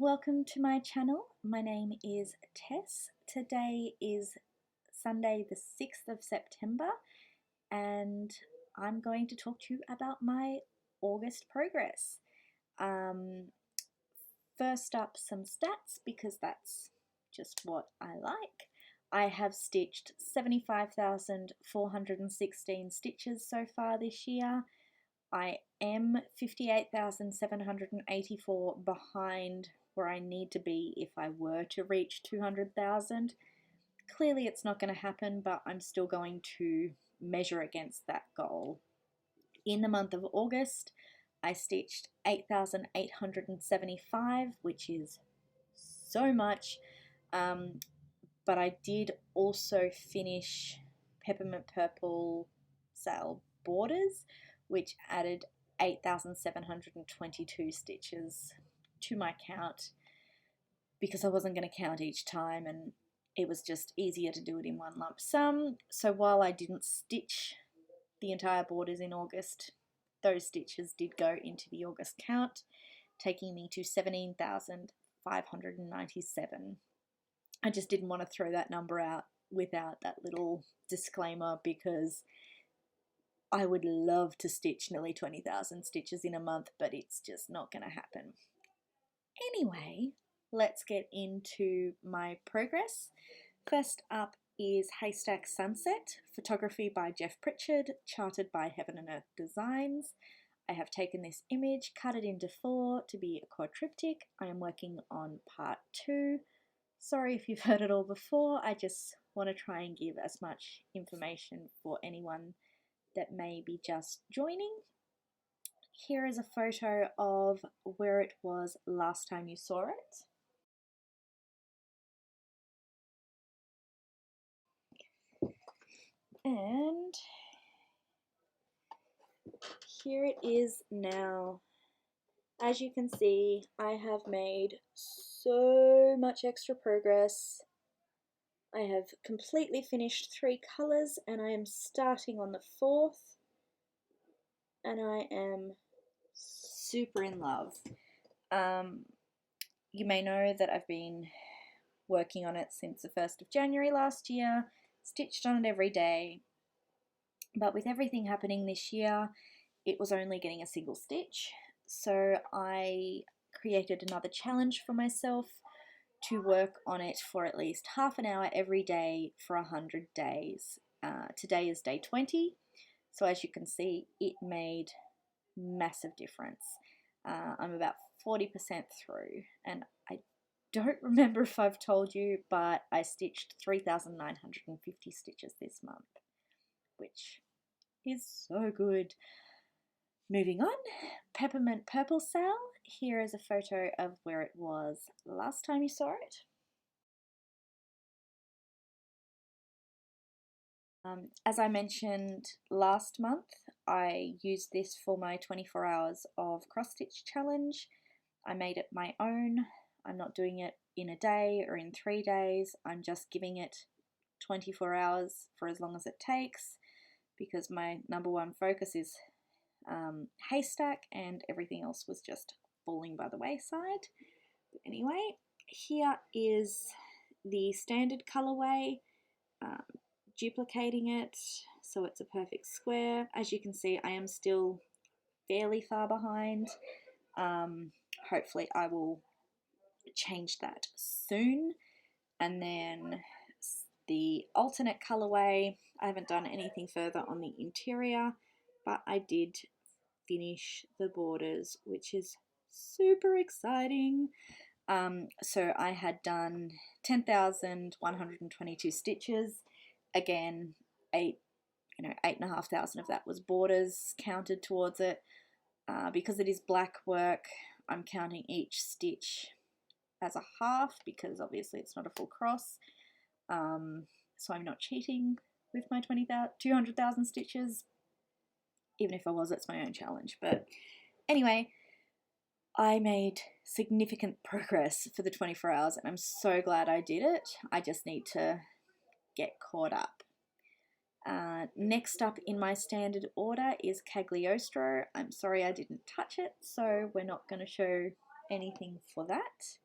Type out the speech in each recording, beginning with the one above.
welcome to my channel. My name is Tess. Today is Sunday the 6th of September and I'm going to talk to you about my August progress. First up, some stats because that's just what I like. I have stitched 75,416 stitches so far this year. I am 58,784 behind where I need to be if I were to reach 200,000. Clearly it's not going to happen, but I'm still going to measure against that goal. In the month of August, I stitched 8,875, which is so much, but I did also finish Peppermint Purple Sale Borders, which added 8,722 stitches to my count because I wasn't going to count each time and it was just easier to do it in one lump sum. So while I didn't stitch the entire borders in August, those stitches did go into the August count, taking me to 17,597. I just didn't want to throw that number out without that little disclaimer because I would love to stitch nearly 20,000 stitches in a month, but it's just not going to happen. Anyway, let's get into my progress. First up is Haystack Sunset, photography by Jeff Pritchard, charted by Heaven and Earth Designs. I have taken this image, cut it into 4 to be a quadriptych. I am working on part 2. Sorry if you've heard it all before, I just want to try and give as much information for anyone that may be just joining. Here is a photo of where it was last time you saw it. And here it is now. As you can see, I have made so much extra progress. I have completely finished 3 colours and I am starting on the 4th and I am super in love. You may know that I've been working on it since the 1st of January last year, stitched on it every day, but with everything happening this year, it was only getting a single stitch. So I created another challenge for myself to work on it for at least half an hour every day for 100 days. Today is day 20, so as you can see, it made massive difference. I'm about 40% through, and I don't remember if I've told you, but I stitched 3,950 stitches this month, which is so good. Moving on, Peppermint Purple Sale. Here is a photo of where it was last time you saw it. As I mentioned last month, I used this for my 24 hours of cross stitch challenge. I made it my own. I'm not doing it in a day or in 3 days. I'm just giving it 24 hours for as long as it takes because my number one focus is haystack and everything else was just falling by the wayside. But anyway, here is the standard colorway, duplicating it so it's a perfect square. As you can see, I am still fairly far behind. Hopefully I will change that soon. And then the alternate colorway, I haven't done anything further on the interior, but I did finish the borders, which is super exciting. So I had done 10,122 stitches. Again, 8,500 of that was borders counted towards it. Because it is black work, I'm counting each stitch as a half because obviously it's not a full cross. So I'm not cheating with my 200,000 stitches. Even if I was, it's my own challenge. But anyway, I made significant progress for the 24 hours and I'm so glad I did it. I just need to get caught up. Next up in my standard order is Cagliostro. I'm sorry I didn't touch it, so we're not going to show anything for that.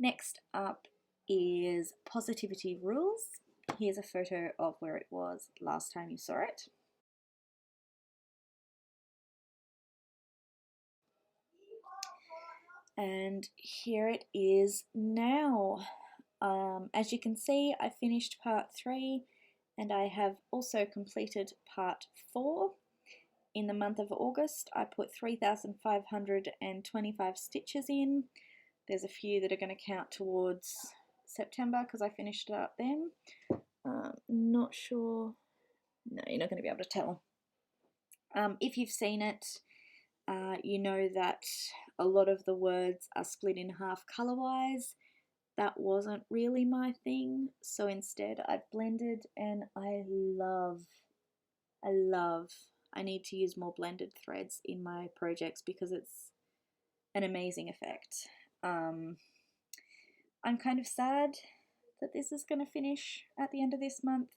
Next up is Positivity Rules. Here's a photo of where it was last time you saw it. And here it is now. As you can see, I finished part 3 and I have also completed part 4. In the month of August, I put 3,525 stitches in. There's a few that are going to count towards September because I finished it up then. Not sure. No, you're not going to be able to tell. If you've seen it, you know that a lot of the words are split in half color-wise. That wasn't really my thing, so instead I blended, and I need to use more blended threads in my projects because it's an amazing effect. I'm kind of sad that this is going to finish at the end of this month,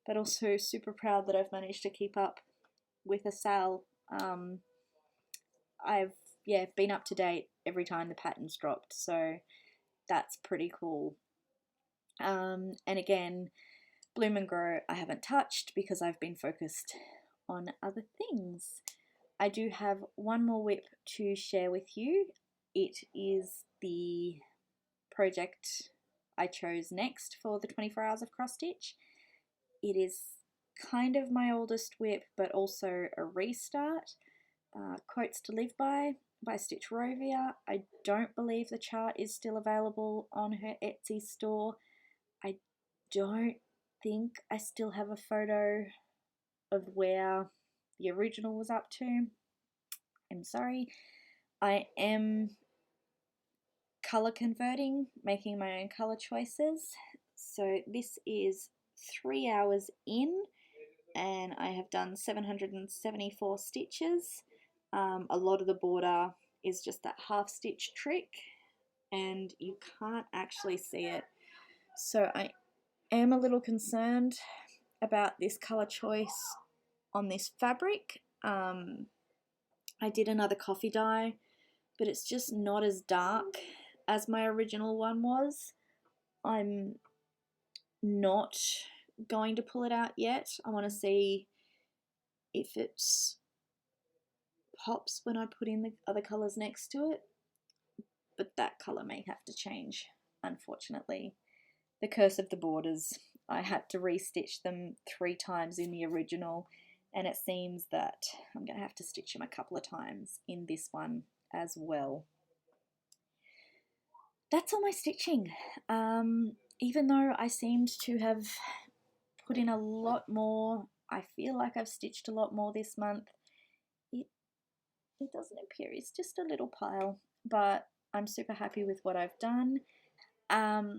but also super proud that I've managed to keep up with a sale. I've been up to date every time the pattern's dropped, so that's pretty cool. And again, Bloom and Grow I haven't touched because I've been focused on other things. I do have one more whip to share with you. It is the project I chose next for the 24 hours of cross stitch. It is kind of my oldest whip, but also a restart. Quotes to Live by Stitch Rovia. I don't believe the chart is still available on her Etsy store. I don't think I still have a photo of where the original was up to. I'm sorry. I am color converting, making my own color choices. So this is 3 hours in, and I have done 774 stitches. A lot of the border is just that half stitch trick, and you can't actually see it. So I am a little concerned about this color choice on this fabric. I did another coffee dye, but it's just not as dark as my original one was. I'm not going to pull it out yet. I want to see if it's pops when I put in the other colours next to it, but that colour may have to change, unfortunately. The curse of the borders. I had to restitch them 3 times in the original, and it seems that I'm going to have to stitch them a couple of times in this one as well. That's all my stitching. Even though I seemed to have put in a lot more, I feel like I've stitched a lot more this month. It doesn't appear, it's just a little pile, but I'm super happy with what I've done. I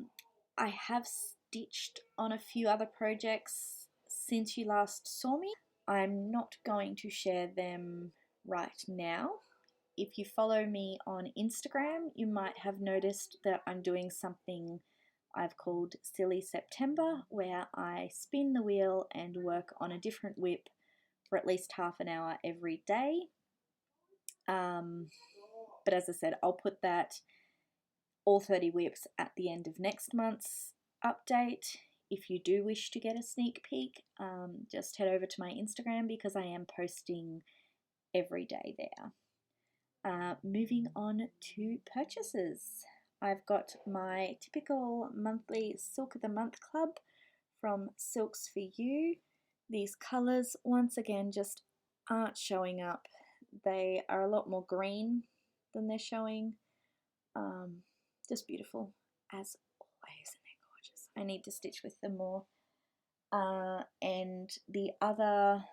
have stitched on a few other projects since you last saw me. I'm not going to share them right now. If you follow me on Instagram, you might have noticed that I'm doing something I've called Silly September, where I spin the wheel and work on a different whip for at least half an hour every day. But as I said, I'll put that all 30 whips at the end of next month's update. If you do wish to get a sneak peek, just head over to my Instagram because I am posting every day there. Moving on to purchases. I've got my typical monthly Silk of the Month club from Silks for You. These colours, once again, just aren't showing up. They are a lot more green than they're showing. Just beautiful, as always, and they're gorgeous. I need to stitch with them more. And the other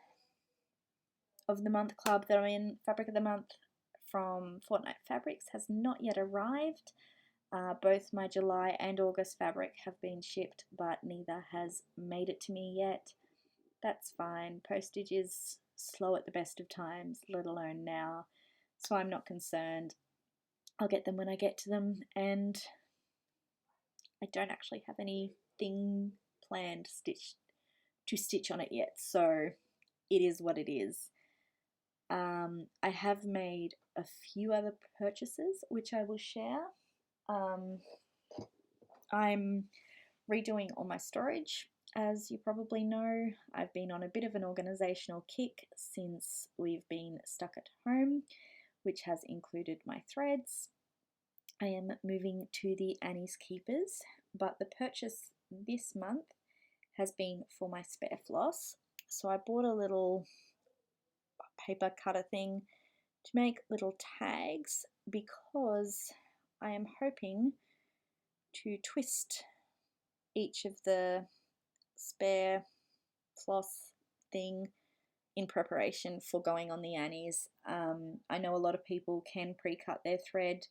of the month club that I'm in, Fabric of the Month from Fortnite Fabrics, has not yet arrived. Both my July and August fabric have been shipped, but neither has made it to me yet. That's fine. Postage is slow at the best of times, let alone now, so I'm not concerned. I'll get them when I get to them, and I don't actually have anything planned to stitch on it yet, so it is what it is. I have made a few other purchases which I will share. I'm redoing all my storage. As you probably know, I've been on a bit of an organisational kick since we've been stuck at home, which has included my threads. I am moving to the Annie's Keepers, but the purchase this month has been for my spare floss. So I bought a little paper cutter thing to make little tags because I am hoping to twist each of the spare floss thing in preparation for going on the Annies. I know a lot of people can pre-cut their thread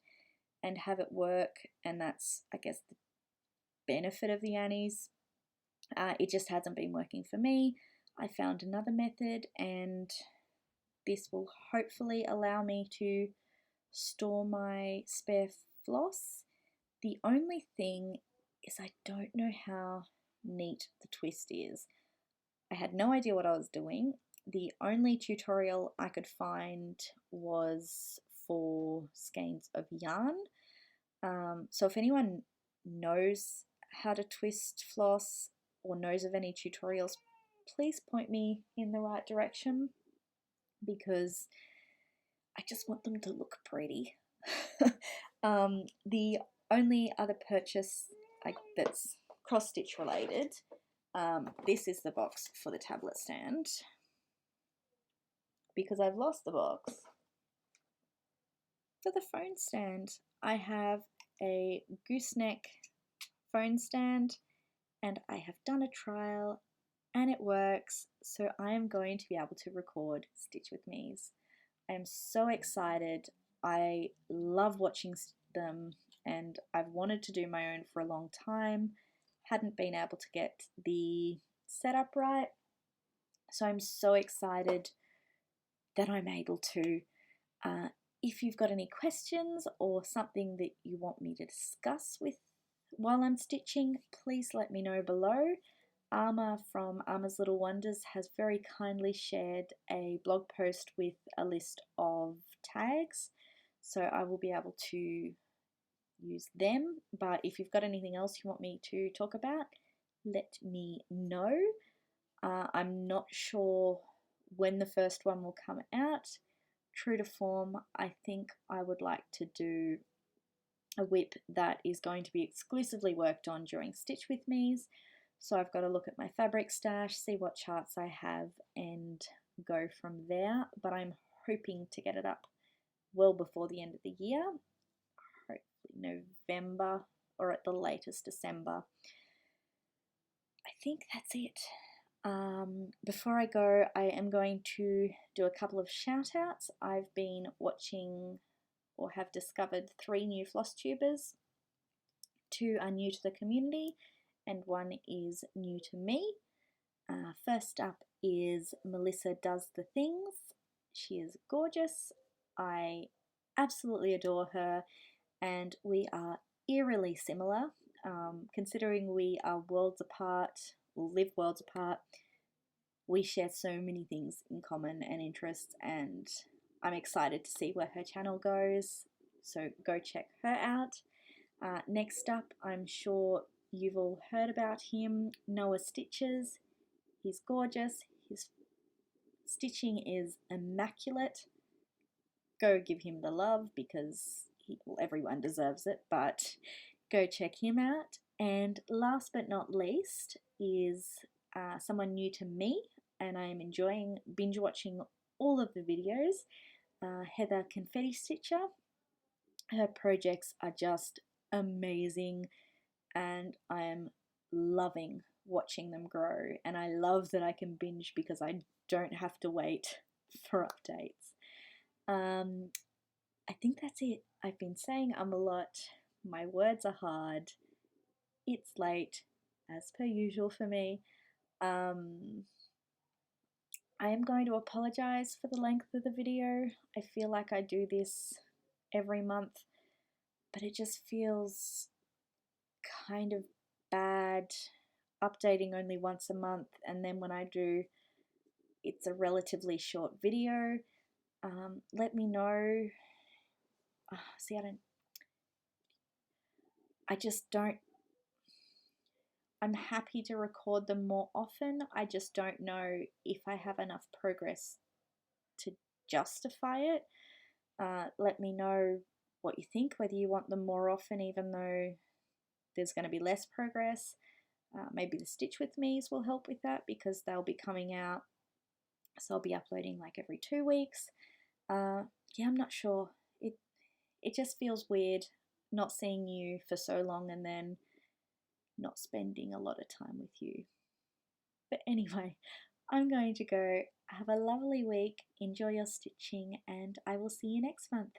and have it work, and that's, I guess, the benefit of the Annies. It just hasn't been working for me. I found another method, and this will hopefully allow me to store my spare floss. The only thing is I don't know how neat the twist is. I had no idea what I was doing. The only tutorial I could find was for skeins of yarn. So if anyone knows how to twist floss or knows of any tutorials, please point me in the right direction, because I just want them to look pretty. The only other purchase that's cross-stitch related, this is the box for the tablet stand, because I've lost the box for the phone stand. I have a gooseneck phone stand, and I have done a trial and it works, so I am going to be able to record Stitch With Me's. I am so excited. I love watching them, and I've wanted to do my own for a long time. Hadn't been able to get the setup right, so I'm so excited that I'm able to. If you've got any questions or something that you want me to discuss with while I'm stitching, please let me know below. Arma from Arma's Little Wonders has very kindly shared a blog post with a list of tags, so I will be able to use them. But if you've got anything else you want me to talk about, let me know. I'm not sure when the first one will come out. True to form, I think I would like to do a whip that is going to be exclusively worked on during Stitch With Me's. So I've got to look at my fabric stash, see what charts I have, and go from there. But I'm hoping to get it up well before the end of the year, hopefully November or at the latest December. I think that's it. Before I go, I am going to do a couple of shout outs. I've been watching or have discovered 3 new Flosstubers. 2 are new to the community and 1 is new to me. First up is Melissa Does the Things. She is gorgeous. I absolutely adore her, and we are eerily similar. Considering we are worlds apart, or live worlds apart, we share so many things in common and interests, and I'm excited to see where her channel goes, so go check her out. Next up, I'm sure you've all heard about him, Noah Stitches. He's gorgeous, his stitching is immaculate. Go give him the love, because everyone deserves it, but go check him out. And last but not least is someone new to me, and I am enjoying binge watching all of the videos, Heather Confetti Stitcher. Her projects are just amazing, and I am loving watching them grow, and I love that I can binge because I don't have to wait for updates. I think that's it. I've been saying a lot. My words are hard. It's late, as per usual for me. I am going to apologize for the length of the video. I feel like I do this every month, but it just feels kind of bad updating only once a month, and then when I do, it's a relatively short video. Let me know. See, I just don't I'm happy to record them more often. I just don't know if I have enough progress to justify it. Let me know what you think, whether you want them more often, even though there's going to be less progress. Maybe the Stitch With Me's will help with that because they'll be coming out. So I'll be uploading like every 2 weeks. Yeah, I'm not sure. It just feels weird not seeing you for so long and then not spending a lot of time with you. But anyway, I'm going to go. Have a lovely week, enjoy your stitching, and I will see you next month.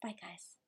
Bye, guys.